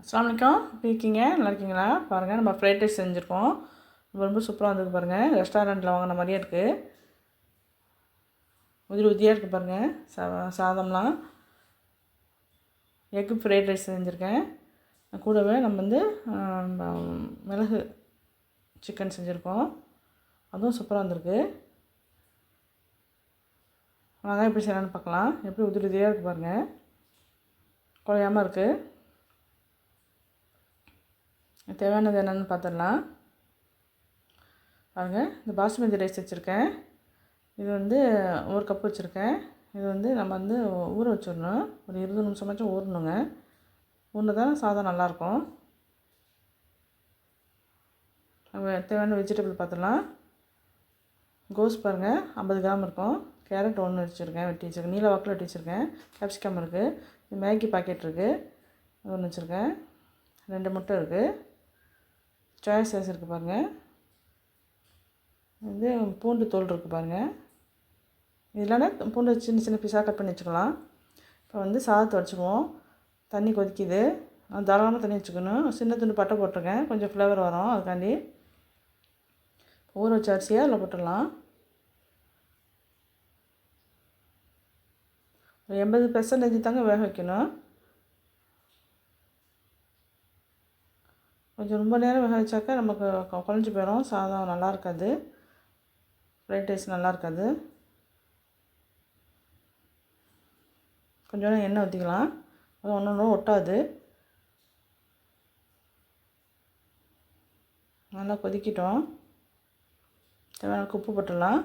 அஸ்ஸலாமு அலைக்கும். எப்படி இருக்கீங்க? நல்லா இருக்கீங்களா? பாருங்கள், நம்ம ஃப்ரைட் ரைஸ் செஞ்சுருக்கோம். ரொம்ப சூப்பராக வந்திருக்கு பாருங்கள். ரெஸ்டாரண்ட்டில் வாங்கின மாதிரியே இருக்குது. உதிரி உதிரியாக இருக்குது பாருங்கள். சாதம்லாம் எக்கு ஃப்ரைட் ரைஸ் செஞ்சுருக்கேன். கூடவே நம்ம வந்து மிளகு சிக்கன் செஞ்சுருக்கோம். அதுவும் சூப்பராக வந்திருக்கு. வாங்க எப்படி செய்யலான்னு பார்க்கலாம். எப்படி உதிரி உதிரியாக இருக்குது பாருங்கள். குழையாமல் இருக்குது. தேவையானது என்னென்னு பார்த்துடலாம். பாருங்கள், இந்த பாஸ்மதி ரைஸ் வச்சுருக்கேன். இது வந்து 1 கப் வச்சுருக்கேன். இது வந்து நம்ம வந்து ஊற வச்சிடணும். ஒரு 20 நிமிஷமாச்சும் ஊறணுங்க. ஊறினா தான் சாதம் நல்லாயிருக்கும். தேவையான வெஜிடபிள் பார்த்துடலாம். கோஸ் பாருங்கள், 50 கிராம் இருக்கும். கேரட் 1 வச்சுருக்கேன், வெட்டி வச்சுருக்கேன். நீல வாக்கில் வெட்டி வச்சுருக்கேன். கேப்சிகம் இருக்குது. மேகி பாக்கெட் இருக்குது, அது 1 வச்சுருக்கேன். 2 முட்டை இருக்குது. சோயா சாஸ் இருக்குது பாருங்கள். இது பூண்டு தோல் இருக்குது பாருங்கள். இதெல்லாம் பூண்டு சின்ன சின்ன பீஸாக கட் பண்ணி வச்சுக்கலாம். இப்போ வந்து சாதத்தை வச்சுக்குவோம். தண்ணி கொதிக்குது. தாராளமாக தண்ணி வச்சுக்கணும். சின்ன துண்டு பட்டை போட்டிருக்கேன், கொஞ்சம் ஃப்ளேவர் வரும் அதுக்காண்டி. ஊற வச்ச அரிசியை அதில் போட்டுடலாம். ஒரு 80% தாங்க வேக வைக்கணும். கொஞ்சம் ரொம்ப நேரம் வேக வச்சாக்கா நமக்கு குழஞ்சி போயிடும். சாதம் நல்லா இருக்காது. ஃப்ரைட் ரைஸ் நல்லா இருக்காது. கொஞ்சம் எண்ணெய் ஊற்றிக்கலாம். அது ஒன்று ஒட்டாது. நல்லா கொதிக்கிட்டோம். தேவையான உப்பு போட்டுடலாம்.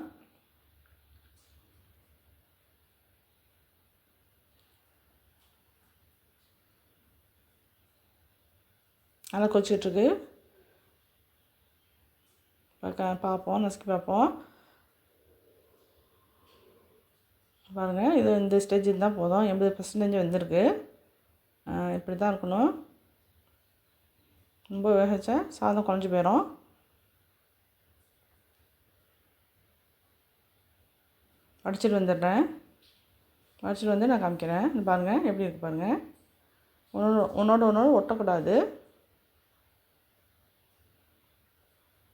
நல்லா கொதிச்சிட்ருக்கு. பார்ப்போம், நசுக்கி பார்ப்போம். பாருங்கள், இது இந்த ஸ்டேஜில் தான் போதும். 80% வந்திருக்கு. இப்படி தான் இருக்கணும். ரொம்ப வேக வச்சா சாதம் குழஞ்சி போயிடும். அடிச்சிட்டு வந்துடுறேன். அடிச்சிட்டு வந்து நான் காமிக்கிறேன். பாருங்கள் எப்படி இருக்குது பாருங்கள். ஒன்றோடு ஒட்டக்கூடாது.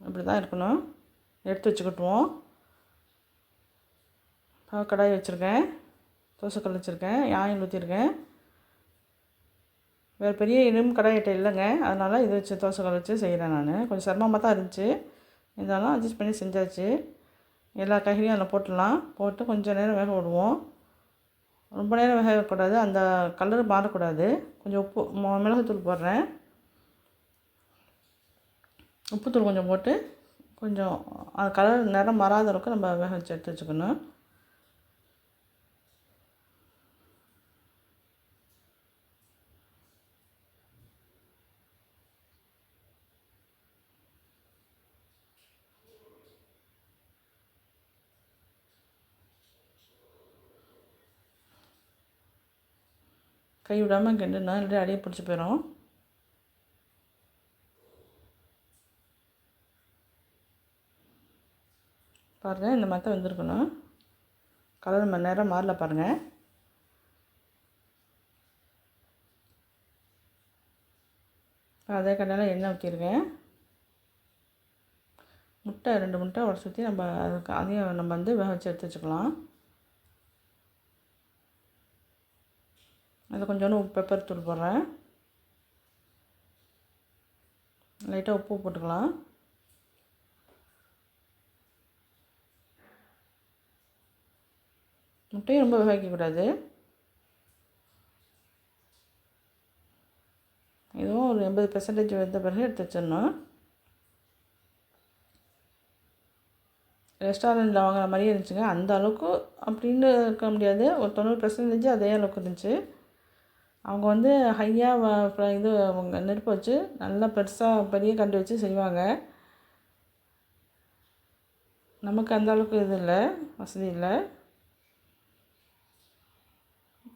இப்படி தான் இருக்கணும். எடுத்து வச்சுக்கிட்டுவோம். கடாய் வச்சுருக்கேன். தோசைக்கல் வச்சுருக்கேன். ஆயில் ஊற்றிருக்கேன். வேறு பெரிய இரும்பு கடாய் எட்ட இல்லைங்க, அதனால் இதை வச்சு தோசைக்கல் வச்சு செய்கிறேன் நான். கொஞ்சம் சிரமமாக தான் இருந்துச்சு, இருந்தாலும் அட்ஜஸ்ட் பண்ணி செஞ்சாச்சு. எல்லா காய்கறியும் அதில் போட்டுடலாம். போட்டு கொஞ்சம் நேரம் வேக விடுவோம். ரொம்ப நேரம் வேக வைக்கக்கூடாது, அந்த கலர் மாறக்கூடாது. கொஞ்சம் உப்பு மிளகுத்தூள் போடுறேன். உப்புத்தூள் கொஞ்சம் போட்டு கொஞ்சம் அந்த கலர் நிறம் மாறாத அளவுக்கு நம்ம வேக வச்சு எடுத்து வச்சுக்கணும். கை விடாமல் கிண்டணும், இல்லை அடியை பிடிச்சி போயிடும். பாருங்கள், இந்த மாதிரி தான் வந்துருக்கணும். கலர் நேரம் மாறல பாருங்கள். அதே கடையில் எண்ணெய் ஊற்றிருக்கேன். முட்டை 2 முட்டை உடச்சி ஊற்றி நம்ம அதுக்கு அதையும் நம்ம வந்து வேக வச்சு எடுத்து வச்சுக்கலாம். அதில் கொஞ்சோண்டு பெப்பர் தூள் போடுறேன். லைட்டாக உப்பு போட்டுக்கலாம். முட்டையும் ரொம்ப வேக வைக்கக்கூடாது. இதுவும் ஒரு 80% வெந்த பிறகு எடுத்து வச்சிடணும். ரெஸ்டாரண்ட்டில் வாங்குற மாதிரியே இருந்துச்சுங்க. அந்த அளவுக்கு அப்படின்னு இருக்க முடியாது, ஒரு 90% அதே அளவுக்கு இருந்துச்சு. அவங்க வந்து ஹையாக இது அவங்க நெருப்பு வச்சு நல்லா பெருசாக பெரிய கண்டு வச்சு செய்வாங்க. நமக்கு அந்த அளவுக்கு இது இல்லை, வசதி இல்லை.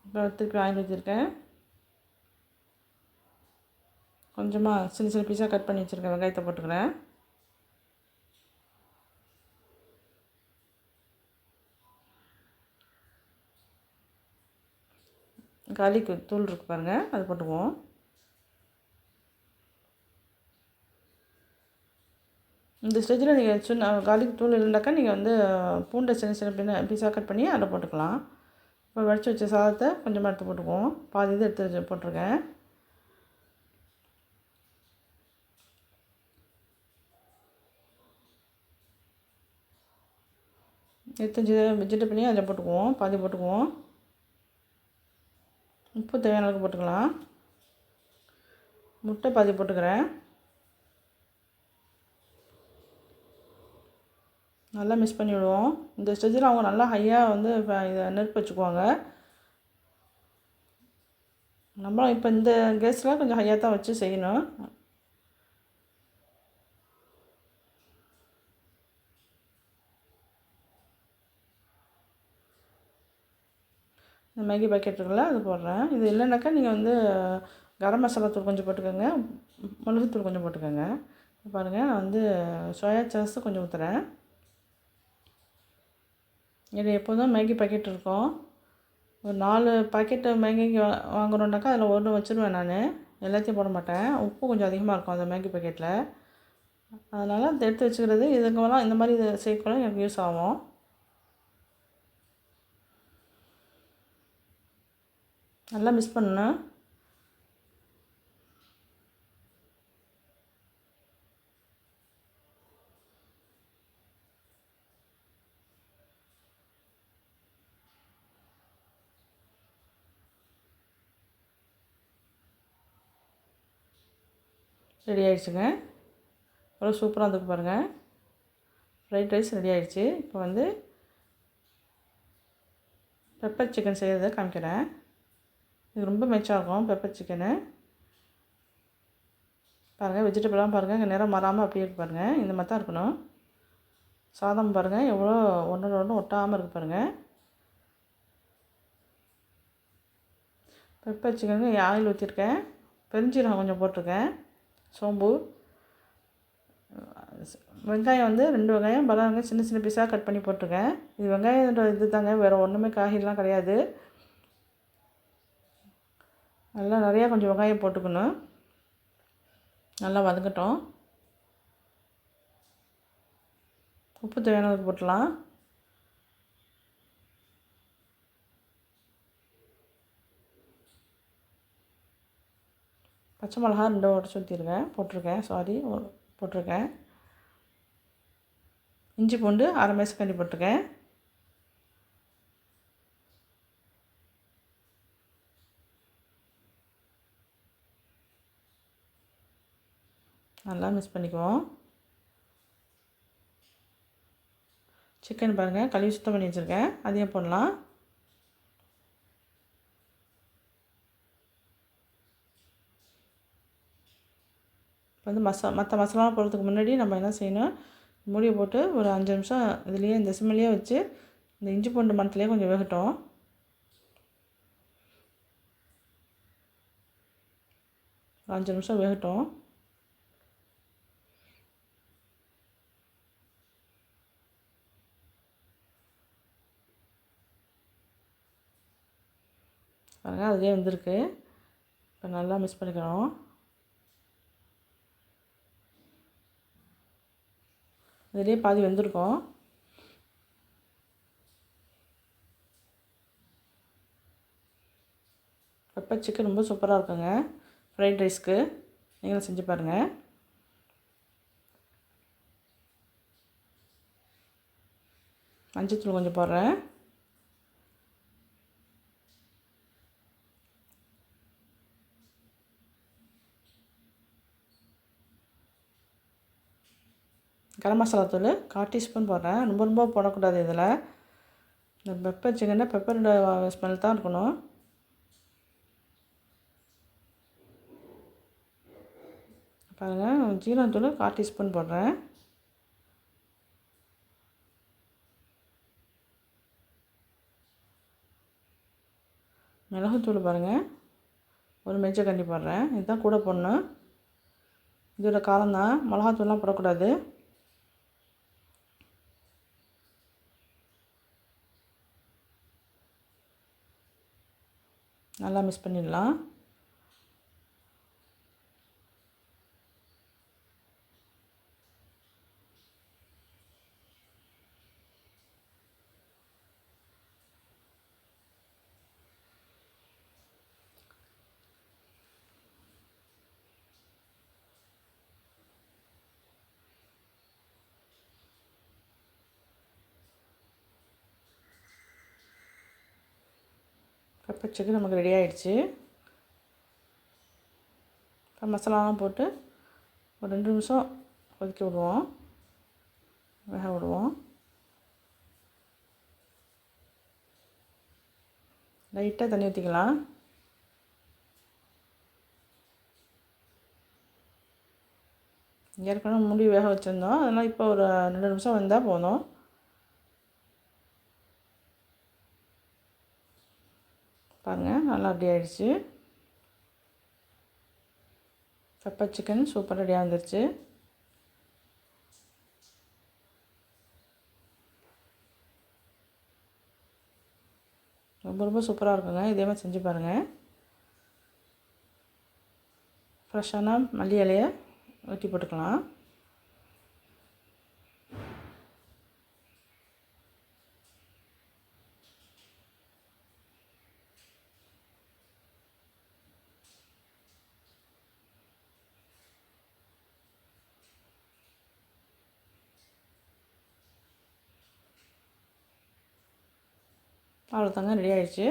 இப்போ திருப்பி ஆயில் ஊற்றிருக்கேன். கொஞ்சமாக சின்ன சின்ன பீஸாக கட் பண்ணி வச்சுருக்கேன். வெங்காயத்தை போட்டுக்கிறேன். கார்லிக் தூள் இருக்குது பாருங்கள், அது போட்டுக்குவோம். இந்த ஸ்டேஜில் நீங்கள் சின்ன கார்லிக் தூள் இல்லைனாக்கா நீங்கள் வந்து பூண்டை சின்ன சின்ன பீஸாக கட் பண்ணி அதில் போட்டுக்கலாம். இப்போ வடித்து வச்ச சாதத்தை கொஞ்சமாக எடுத்து போட்டுக்குவோம். பாதி இது எடுத்து வச்சு போட்டிருக்கேன். எடுத்து வெஜிடபிளையும் அதில் போட்டுக்குவோம். பாதி போட்டுக்குவோம். உப்பு தேவையான அளவுக்கு போட்டுக்கலாம். முட்டை பாதி போட்டுக்கிறேன். நல்லா மிக்ஸ் பண்ணி விடுவோம். இந்த ஸ்டேஜில் அவங்க நல்லா ஹையாக வந்து இதை நெருப்பு வச்சுக்குவாங்க. நம்மளும் இப்போ இந்த கேஸில் கொஞ்சம் ஹையாக தான் வச்சு செய்யணும். இந்த மேகி பாக்கெட் இருக்குல்ல அது போடுறேன். இது இல்லைனாக்கா நீங்கள் வந்து கரம் மசாலா தூள் கொஞ்சம் போட்டுக்கோங்க, மிளகுத்தூள் கொஞ்சம் போட்டுக்கோங்க. பாருங்கள், நான் வந்து சோயா சாஸு கொஞ்சம் ஊற்றுறேன். இது எப்போதும் மேகி பாக்கெட் இருக்கும். ஒரு 4 பாக்கெட்டு மேகிக்கு வாங்குறோன்னாக்கா அதில் 1 வச்சுருவேன் நான். எல்லாத்தையும் போட மாட்டேன். உப்பு கொஞ்சம் அதிகமாக இருக்கும் அந்த மேகி பாக்கெட்டில். அதனால் அதை எடுத்து வச்சுக்கிறது இதுக்கெல்லாம் இந்த மாதிரி இது சேர்க்கலாம் எனக்கு யூஸ் ஆகும். நல்லா மிக்ஸ் பண்ணணும். ரெடி ஆகிடுச்சுங்க. எவ்வளோ சூப்பராக வந்துருக்கு பாருங்கள். ஃப்ரைட் ரைஸ் ரெடி ஆகிடுச்சு. இப்போ வந்து பெப்பர் சிக்கன் செய்கிறத காமிக்கிறேன். இது ரொம்ப மெச்சாக இருக்கும் பெப்பர் சிக்கனு. பாருங்கள், வெஜிடபிளாக பாருங்கள், இங்கே நிறம் மாறாமல் அப்படியே இருக்கு பாருங்கள். இந்த மாதிரி தான் இருக்கணும். சாதம் பாருங்கள் எவ்வளோ ஒன்றோட ஒன்று ஒட்டாமல் இருக்குது பாருங்கள். பெப்பர் சிக்கனுக்கு ஆயில் ஊற்றிருக்கேன். பெருஞ்சீரகம் கொஞ்சம் போட்டிருக்கேன். சோம்பு, வெங்காயம் வந்து 2 வெங்காயம் பலாங்க சின்ன சின்ன பீஸாக கட் பண்ணி போட்டிருக்கேன். இது வெங்காயன்ற இது தாங்க, வேறு ஒன்றுமே காய்கறிலாம் கிடையாது. நல்லா நிறையா கொஞ்சம் வெங்காயம் போட்டுக்கணும். நல்லா வதங்கட்டும். உப்பு தேவையான அளவுக்கு போட்டுடலாம். பச்சை மிளகா 2 உடச்சி ஊற்றிருக்கேன் போட்டிருக்கேன். இஞ்சி பூண்டு 1/2 மேசக்கண்டி போட்டிருக்கேன். நல்லா மிக்ஸ் பண்ணிக்குவோம். சிக்கன் பாருங்கள், கழுவி சுத்தம் பண்ணி வச்சுருக்கேன். அதையும் போடலாம். இப்போ வந்து மற்ற மசாலா போடுறதுக்கு முன்னாடி நம்ம என்ன செய்யணும், மூடியை போட்டு ஒரு 5 நிமிஷம் இதுலேயே இந்த சிம்மிலேயே வச்சு இந்த இஞ்சி பூண்டு மணத்துலேயே கொஞ்சம் வேகட்டும். ஒரு 5 நிமிஷம் வேகட்டும். பாருங்கள், அதுலேயே வந்திருக்கு. இப்போ நல்லா மிக்ஸ் பண்ணிக்கணும். இதுலேயே பாதி வெந்திருக்கும். பெப்பர் சிக்கன் ரொம்ப சூப்பராக இருக்குங்க ஃப்ரைட் ரைஸ்க்கு. நீங்களும் செஞ்சு பாருங்கள். மஞ்சத்தூள் கொஞ்சம் போடுறேன். கரம் மசாலா தூள் 1/4 டீஸ்பூன் போடுறேன். ரொம்ப போடக்கூடாது இதில். இந்த பெப்பர் சிக்கன்னா பெப்பரோட ஸ்மெல் தான் இருக்கணும். பாருங்கள், ஜீரகத்தூள் 1/4 டீஸ்பூன் போடுறேன். மிளகுத்தூள் பாருங்கள், 1 மேஜக்கண்டி போடுறேன். இதுதான் கூட போடணும். இதோட காரம் தான், மிளகாத்தூள்லாம் போடக்கூடாது. நல்லா மிக்ஸ் பண்ணிடலாம். பெப்பர் சிக்கன் நமக்கு ரெடி ஆகிடுச்சு. இப்போ மசாலாலாம் போட்டு ஒரு 2 நிமிஷம் கொதிக்க விடுவோம், வேக விடுவோம். லைட்டாக தண்ணி ஊற்றிக்கலாம். ஏற்கனவே மூடி வேக வச்சுருந்தோம், அதனால் இப்போ ஒரு 2 நிமிஷம் வந்தால் போதும். பாருங்கள், நல்லா ரெடி ஆகிடுச்சு. பெப்பர் சிக்கன் சூப்பர் ரெடியாக வந்துருச்சு. ரொம்ப ரொம்ப சூப்பராக இருக்குங்க. இதே மாதிரி செஞ்சு பாருங்கள். ஃப்ரெஷ்ஷான மல்லி இலையை வெட்டி போட்டுக்கலாம். அவ்வளோதாங்க, ரெடி ஆகிடுச்சு.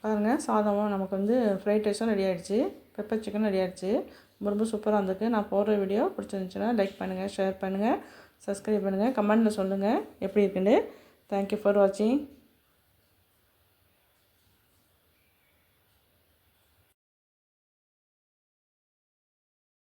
பாருங்கள், சாதமும் நமக்கு வந்து ஃப்ரைட் ரைஸும் ரெடி ஆகிடுச்சு. பெப்பர் சிக்கன் ரெடி ஆகிடுச்சு. ரொம்ப ரொம்ப சூப்பராக இருந்திருக்கு. நான் போடுற வீடியோ பிடிச்சிருந்துச்சுன்னா லைக் பண்ணுங்கள், ஷேர் பண்ணுங்கள், சப்ஸ்கிரைப் பண்ணுங்கள், கமெண்ட்டில் சொல்லுங்கள் எப்படி இருக்குன்னு. தேங்க்யூ ஃபார் வாட்சிங்.